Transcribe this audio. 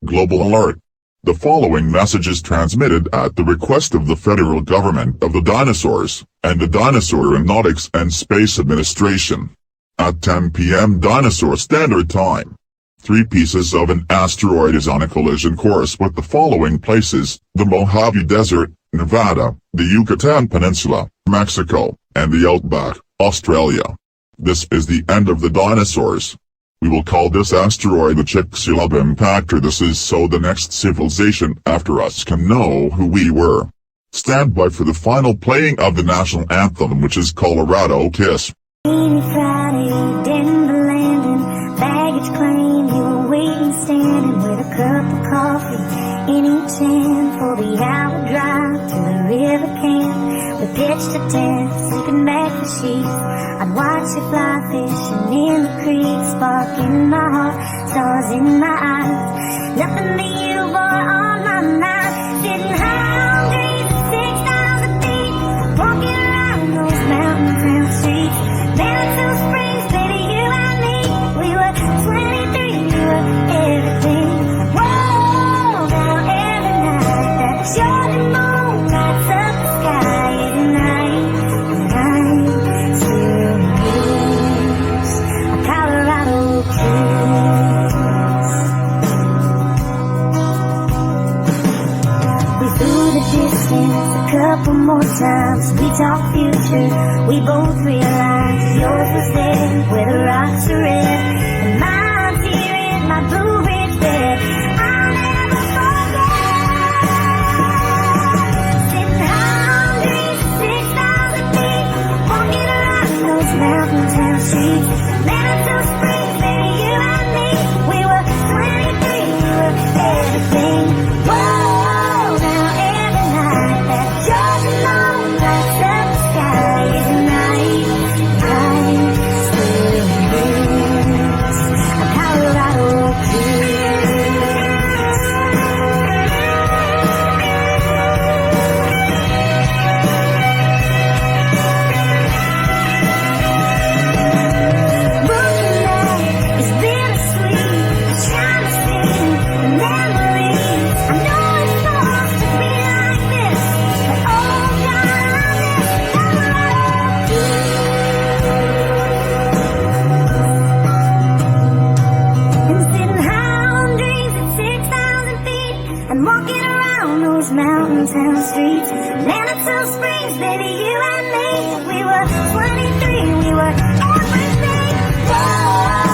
Global alert. The following message is transmitted at the request of the federal government of the Dinosaurs, and the Dinosaur Aeronautics and Space Administration. At 10 p.m. Dinosaur Standard Time. 3 pieces of an asteroid is on a collision course with the following places: the Mojave Desert, Nevada, the Yucatan Peninsula, Mexico, and the Outback, Australia. This is the end of the dinosaurs. We will call this asteroid the Chicxulub impactor. This is so the next civilization after us can know who we were. Stand by for the final playing of the national anthem, which is Colorado Kiss. Friday, Denver landing, baggage claim, you were waiting standing with a cup of coffee in each hand for the hour drive to the river camp. We pitched a tent, sleeping back the sheets. I'd watch you fly fishing in the creek, spark in my heart, stars in my eyes. Nothing but you, boy, on my mind. Sitting high on trees at 6,000 feet, walking around those mountain town streets. Dinosaur Springs, baby, you and me. We were 23, we were everything. Whoa, now every night that Jordan moon lights up the sky at night, and I still use a Colorado kiss. We flew the distance a couple more times. We talked future, we both realized yours was there where the rocks are red, and mine's here in my Blue Ridge bed. I'll never forget sitting high on trees at 6,000 feet, walking around those mountain town streets. Dinosaur Springs, baby, you and me. We were 23, we were everything. Whoa, now every night that Georgia moon lights up the sky at night, I still miss a Colorado kiss. Looking back is bittersweet, trying to see the memories. I know it's supposed to be like this, but oh God, I miss Colorado kiss. And sitting high on dreams at 6,000 feet, and walking around those mountain town streets. Dinosaur Springs, baby, you and me. We were 23, we were everything. Whoa.